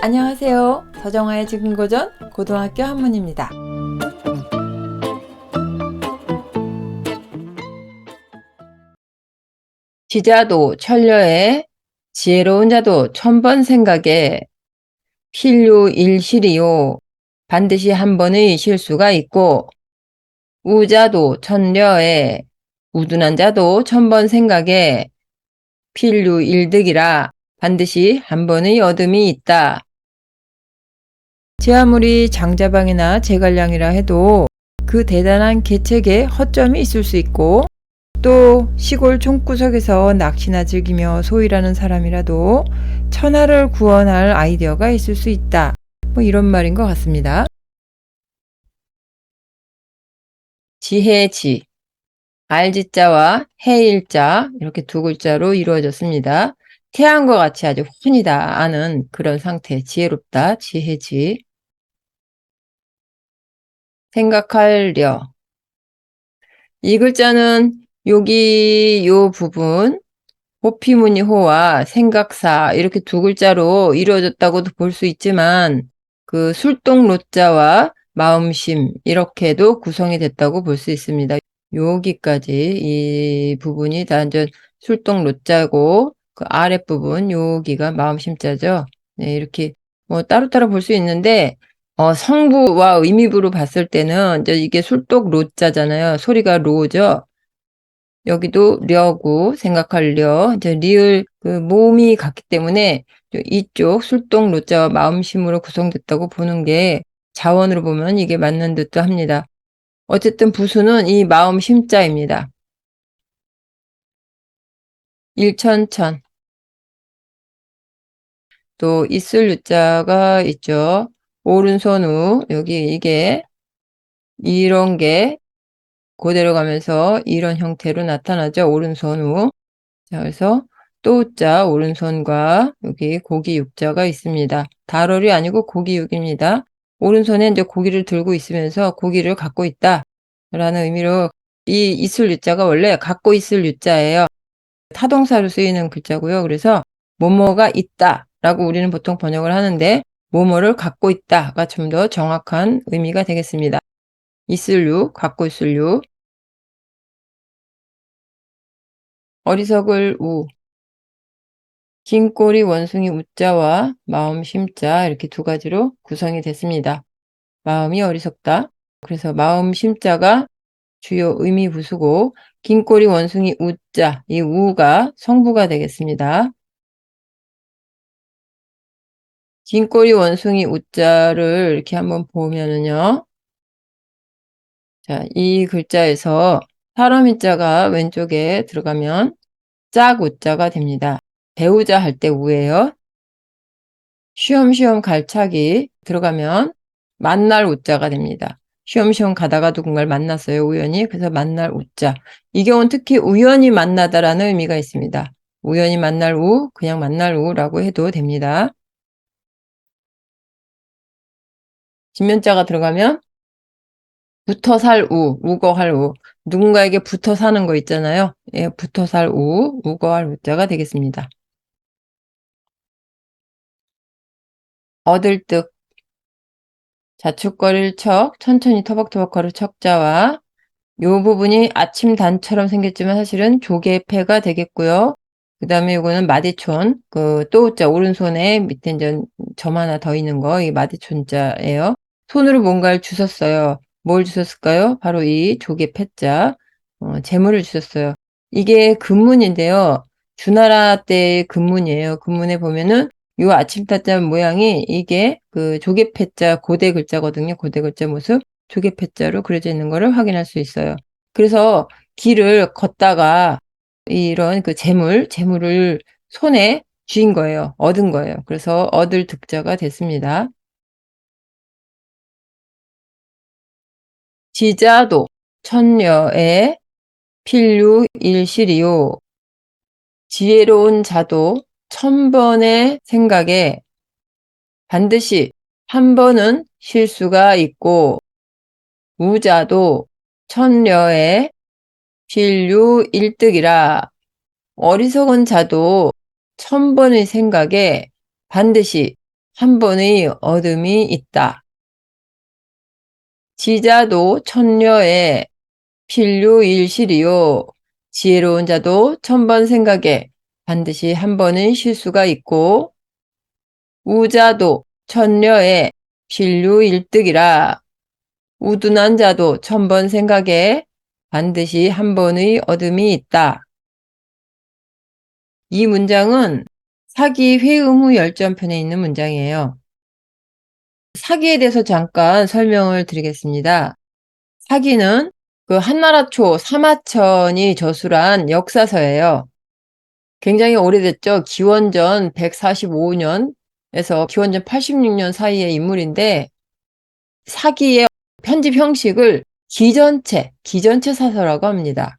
안녕하세요. 서정아의 지금고전 고등학교 한문입니다. 지자도 천려에 지혜로운 자도 천번 생각에 필요일실이요. 반드시 한 번의 실수가 있고 우자도 천려에 우둔한 자도 천번 생각에 필요일득이라 반드시 한 번의 얻음이 있다. 제 아무리 장자방이나 제갈량이라 해도 그 대단한 계책에 허점이 있을 수 있고 또 시골 총구석에서 낚시나 즐기며 소일하는 사람이라도 천하를 구원할 아이디어가 있을 수 있다. 이런 말인 것 같습니다. 지혜지, 알지자와 해일자 이렇게 두 글자로 이루어졌습니다. 태양과 같이 아주 훤히 다 아는 그런 상태, 지혜롭다, 지혜지. 생각하려. 이 글자는 여기 요 부분 호피무늬 호와 생각사 이렇게 두 글자로 이루어졌다고도 볼 수 있지만 그 술동 로자와 마음심 이렇게도 구성이 됐다고 볼 수 있습니다. 여기까지 이 부분이 다 이제 술동 로자고 그 아랫부분 여기가 마음심자죠. 네, 이렇게 따로따로 볼 수 있는데 성부와 의미부로 봤을 때는 이제 이게 술독 로자잖아요. 소리가 로죠. 여기도 려고 생각할 려, 이제 리을 그 모음이 같기 때문에 이쪽 술독 로자와 마음심으로 구성됐다고 보는 게 자원으로 보면 이게 맞는 듯도 합니다. 어쨌든 부수는 이 마음심자입니다. 일천천. 또 있을 유자가 있죠. 오른손 우 여기 이게 이런 게 그대로 가면서 이런 형태로 나타나죠. 오른손 우. 자, 그래서 또자 오른손과 여기 고기 육자가 있습니다. 달월이 아니고 고기 육입니다. 오른손에 이제 고기를 들고 있으면서 고기를 갖고 있다 라는 의미로 이 있을 유자가 원래 갖고 있을 유자예요. 타동사로 쓰이는 글자고요. 그래서 뭐뭐가 있다 라고 우리는 보통 번역을 하는데 뭐뭐를 갖고 있다가 좀 더 정확한 의미가 되겠습니다. 있을 유, 갖고 있을 유. 어리석을 우. 긴 꼬리 원숭이 우자와 마음 심자 이렇게 두 가지로 구성이 됐습니다. 마음이 어리석다. 그래서 마음 심자가 주요 의미 부수고 긴 꼬리 원숭이 우자 이 우가 성부가 되겠습니다. 긴 꼬리 원숭이 우자를 이렇게 한번 보면은요. 자, 이 글자에서 사람이 자가 왼쪽에 들어가면 짝 우자가 됩니다. 배우자 할 때 우예요. 쉬엄쉬엄 갈차기 들어가면 만날 우자가 됩니다. 쉬엄쉬엄 가다가 누군가를 만났어요. 우연히. 그래서 만날 우자. 이 경우는 특히 우연히 만나다라는 의미가 있습니다. 우연히 만날 우, 그냥 만날 우라고 해도 됩니다. 진면자가 들어가면 붙어 살 우, 우거할 우. 누군가에게 붙어 사는 거 있잖아요. 예, 붙어 살 우, 우거할 우자가 되겠습니다. 얻을 득. 자축거릴 척, 천천히 터벅터벅 걸을 척자와 요 부분이 아침 단처럼 생겼지만 사실은 조개패가 되겠고요. 그 다음에 이거는 마디촌, 그 또자 오른손에 밑에 이제 점 하나 더 있는 거, 이 마디촌자예요. 손으로 뭔가를 주셨어요. 뭘 주셨을까요? 바로 이 조개패자, 재물을 주셨어요. 이게 금문인데요. 주나라 때의 금문이에요. 금문에 보면은 요 아침타자 모양이 이게 그 조개패자 고대 글자거든요. 고대 글자 모습. 조개패자로 그려져 있는 것을 확인할 수 있어요. 그래서 길을 걷다가 이런 그 재물을 손에 쥐인 거예요. 얻은 거예요. 그래서 얻을 득자가 됐습니다. 지자도 천녀의 필류일실이요. 지혜로운 자도 천번의 생각에 반드시 한 번은 실수가 있고 우자도 천녀의 필류일득이라 어리석은 자도 천번의 생각에 반드시 한 번의 어둠이 있다. 지자도 천녀의 필요일실이요. 지혜로운 자도 천번 생각에 반드시 한 번의 실수가 있고, 우자도 천녀의 필요일득이라. 우둔한 자도 천번 생각에 반드시 한 번의 어둠이 있다. 이 문장은 사기 회음 후 열전편에 있는 문장이에요. 사기에 대해서 잠깐 설명을 드리겠습니다. 사기는 그 한나라 초 사마천이 저술한 역사서예요. 굉장히 오래됐죠. 기원전 145년에서 기원전 86년 사이의 인물인데, 사기의 편집 형식을 기전체 사서라고 합니다.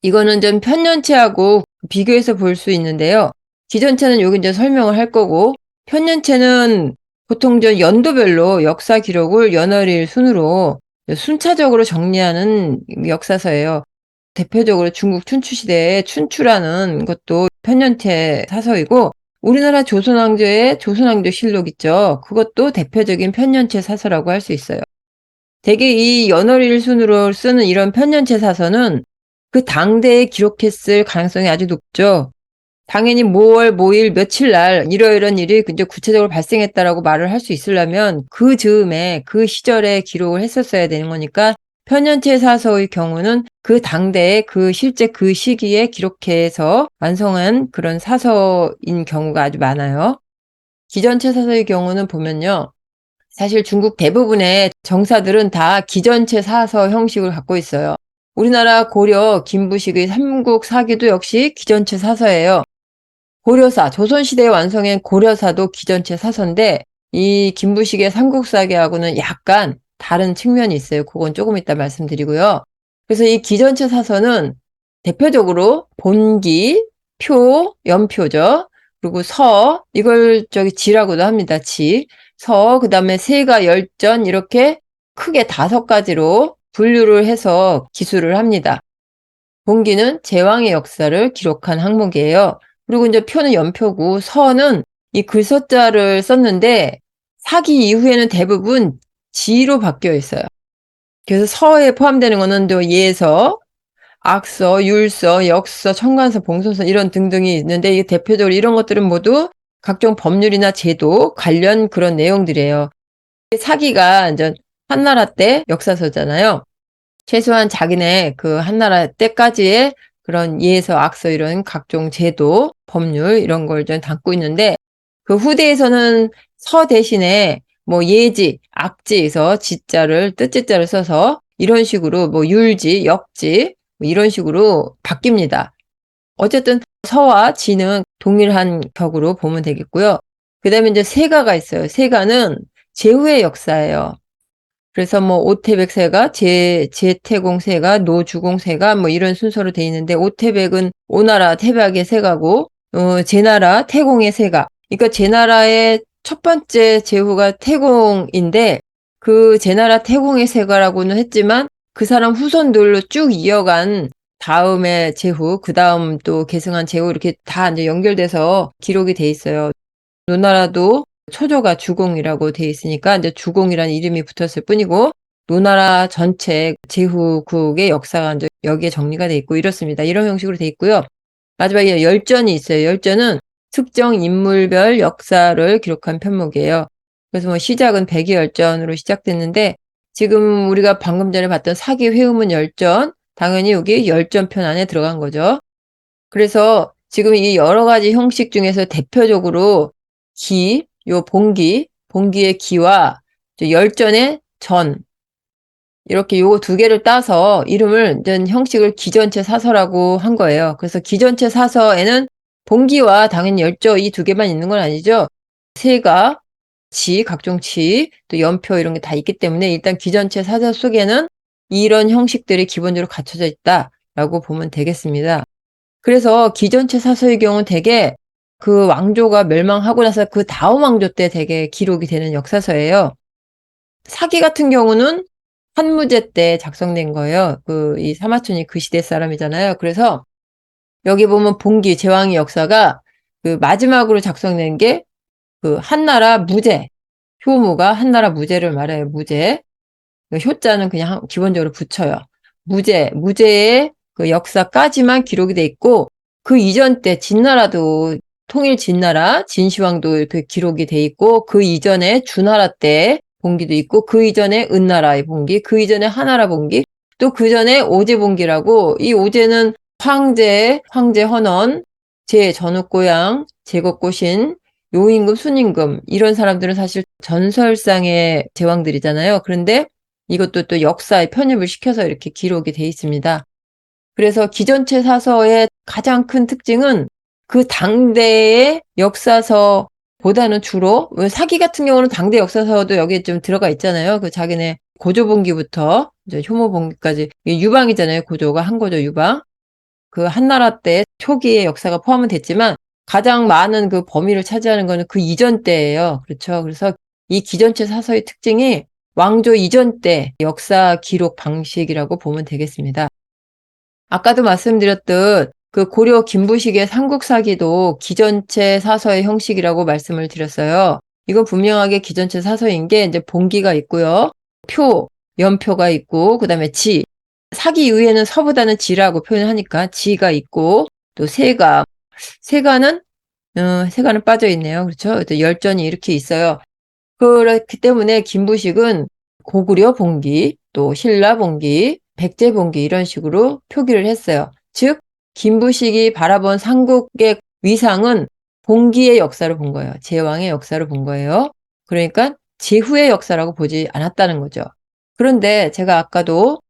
이거는 좀 편년체하고 비교해서 볼 수 있는데요. 기전체는 여기 이제 설명을 할 거고, 편년체는 보통 저 연도별로 역사 기록을 연월일 순으로 순차적으로 정리하는 역사서예요. 대표적으로 중국 춘추시대의 춘추라는 것도 편년체 사서이고, 우리나라 조선왕조의 조선왕조 실록 있죠. 그것도 대표적인 편년체 사서라고 할 수 있어요. 대개 이 연월일 순으로 쓰는 이런 편년체 사서는 그 당대에 기록했을 가능성이 아주 높죠. 당연히 뭐월 뭐일 며칠 날 이러이런 일이 이제 구체적으로 발생했다라고 말을 할 수 있으려면 그 즈음에 그 시절에 기록을 했었어야 되는 거니까, 편년체 사서의 경우는 그 당대에 그 실제 그 시기에 기록해서 완성한 그런 사서인 경우가 아주 많아요. 기전체 사서의 경우는 보면요, 사실 중국 대부분의 정사들은 다 기전체 사서 형식을 갖고 있어요. 우리나라 고려 김부식의 삼국 사기도 역시 기전체 사서예요. 고려사, 조선시대에 완성한 고려사도 기전체 사서인데, 이 김부식의 삼국사기하고는 약간 다른 측면이 있어요. 그건 조금 이따 말씀드리고요. 그래서 이 기전체 사서는 대표적으로 본기, 표, 연표죠. 그리고 서, 이걸 지라고도 합니다. 지, 서, 그 다음에 세가, 열전, 이렇게 크게 5가지로 분류를 해서 기술을 합니다. 본기는 제왕의 역사를 기록한 항목이에요. 그리고 이제 표는 연표고, 서는 이 글서자를 썼는데 사기 이후에는 대부분 지로 바뀌어 있어요. 그래서 서에 포함되는 거는 또 예서, 악서, 율서, 역서, 청간서, 봉선서 이런 등등이 있는데, 이게 대표적으로 이런 것들은 모두 각종 법률이나 제도 관련 그런 내용들이에요. 사기가 이제 한나라 때 역사서잖아요. 최소한 자기네 그 한나라 때까지의 그런 예서, 악서 이런 각종 제도, 법률 이런 걸 좀 담고 있는데, 그 후대에서는 서 대신에 뭐 예지, 악지에서 지자를 뜻지자를 써서 이런 식으로 뭐 율지, 역지 뭐 이런 식으로 바뀝니다. 어쨌든 서와 지는 동일한 격으로 보면 되겠고요. 그 다음에 이제 세가가 있어요. 세가는 제후의 역사예요. 그래서 뭐 오태백세가, 제태공세가, 노주공세가 뭐 이런 순서로 돼 있는데, 오태백은 오나라 태백의 세가고, 제나라 태공의 세가. 그러니까 제나라의 첫 번째 제후가 태공인데, 그 제나라 태공의 세가라고는 했지만 그 사람 후손들로 쭉 이어간 다음에 제후, 그 다음 또 계승한 제후 이렇게 다 이제 연결돼서 기록이 돼 있어요. 노나라도 초조가 주공이라고 돼 있으니까 이제 주공이라는 이름이 붙었을 뿐이고, 노나라 전체 제후국의 역사가 이제 여기에 정리가 돼 있고 이렇습니다. 이런 형식으로 돼 있고요. 마지막에 열전이 있어요. 열전은 특정 인물별 역사를 기록한 편목이에요. 그래서 뭐 시작은 백의열전으로 시작됐는데, 지금 우리가 방금 전에 봤던 사기 회음은 열전, 당연히 여기 열전편 안에 들어간 거죠. 그래서 지금 이 여러 가지 형식 중에서 대표적으로 요 본기의 기와 열전의 전, 이렇게 요거 2개를 따서 이름을 형식을 기전체 사서라고 한 거예요. 그래서 기전체 사서에는 본기와 당연히 열저 이 2개만 있는 건 아니죠. 세가, 지, 각종 지, 또 연표 이런 게 다 있기 때문에 일단 기전체 사서 속에는 이런 형식들이 기본적으로 갖춰져 있다라고 보면 되겠습니다. 그래서 기전체 사서의 경우는 대개 그 왕조가 멸망하고 나서 그 다음 왕조 때 대개 기록이 되는 역사서예요. 사기 같은 경우는 한무제 때 작성된 거예요. 이 사마천이 그 시대 사람이잖아요. 그래서 여기 보면 본기 제왕의 역사가 그 마지막으로 작성된 게 그 한나라 무제, 효무가 한나라 무제를 말해요. 무제. 효자는 그냥 기본적으로 붙여요. 무제의 그 역사까지만 기록이 돼 있고, 그 이전 때 진나라도, 통일 진나라, 진시황도 이렇게 기록이 돼 있고, 그 이전에 주나라 때 봉기도 있고, 그 이전에 은나라의 봉기, 그 이전에 하나라 봉기, 또 그 전에 오제 봉기라고, 이 오제는 황제 헌원, 전욱고양, 제것고신, 용임금, 순임금, 이런 사람들은 사실 전설상의 제왕들이잖아요. 그런데 이것도 또 역사에 편입을 시켜서 이렇게 기록이 돼 있습니다. 그래서 기전체 사서의 가장 큰 특징은 그 당대의 역사서보다는 주로, 사기 같은 경우는 당대 역사서도 여기에 좀 들어가 있잖아요. 그 자기네 고조봉기부터 이제 효모봉기까지 유방이잖아요. 고조가 한고조 유방. 그 한나라 때 초기의 역사가 포함은 됐지만 가장 많은 그 범위를 차지하는 거는 그 이전 때예요. 그렇죠. 그래서 이 기전체 사서의 특징이 왕조 이전 때 역사 기록 방식이라고 보면 되겠습니다. 아까도 말씀드렸듯 그 고려 김부식의 삼국사기도 기전체 사서의 형식이라고 말씀을 드렸어요. 이건 분명하게 기전체 사서인 게 이제 봉기가 있고요. 연표가 있고, 그 다음에 사기 이후에는 서보다는 지라고 표현을 하니까 지가 있고, 또 세가는 빠져 있네요. 그렇죠? 열전이 이렇게 있어요. 그렇기 때문에 김부식은 고구려 봉기, 또 신라 봉기, 백제 봉기 이런 식으로 표기를 했어요. 즉, 김부식이 바라본 삼국의 위상은 봉기의 역사를 본 거예요. 제왕의 역사를 본 거예요. 그러니까 제후의 역사라고 보지 않았다는 거죠. 그런데 제가 아까도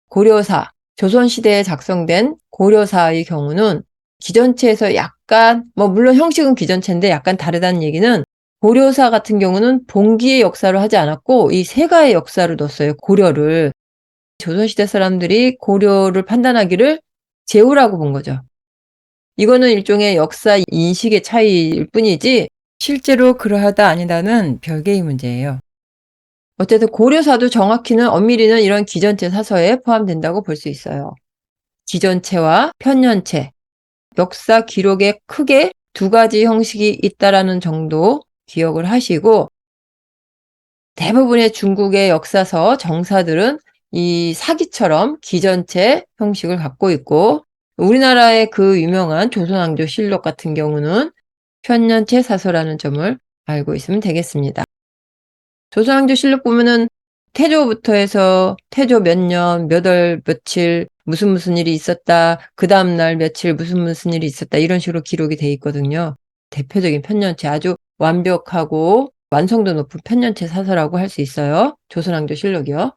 고려사, 조선시대에 작성된 고려사의 경우는 기전체에서 약간, 물론 형식은 기전체인데 약간 다르다는 얘기는 고려사 같은 경우는 봉기의 역사를 하지 않았고 이 세가의 역사를 넣었어요. 고려를. 조선시대 사람들이 고려를 판단하기를 제후라고 본 거죠. 이거는 일종의 역사 인식의 차이일 뿐이지 실제로 그러하다 아니다는 별개의 문제예요. 어쨌든 고려사도 정확히는 엄밀히는 이런 기전체 사서에 포함된다고 볼 수 있어요. 기전체와 편년체, 역사 기록에 크게 두 가지 형식이 있다라는 정도 기억을 하시고 대부분의 중국의 역사서 정사들은 이 사기처럼 기전체 형식을 갖고 있고 우리나라의 그 유명한 조선왕조실록 같은 경우는 편년체 사서라는 점을 알고 있으면 되겠습니다. 조선왕조실록 보면은 태조부터 해서 태조 몇 년, 몇 월, 며칠 무슨 일이 있었다. 그 다음날 며칠 무슨 일이 있었다. 이런 식으로 기록이 돼 있거든요. 대표적인 편년체 아주 완벽하고 완성도 높은 편년체 사서라고 할 수 있어요. 조선왕조실록이요.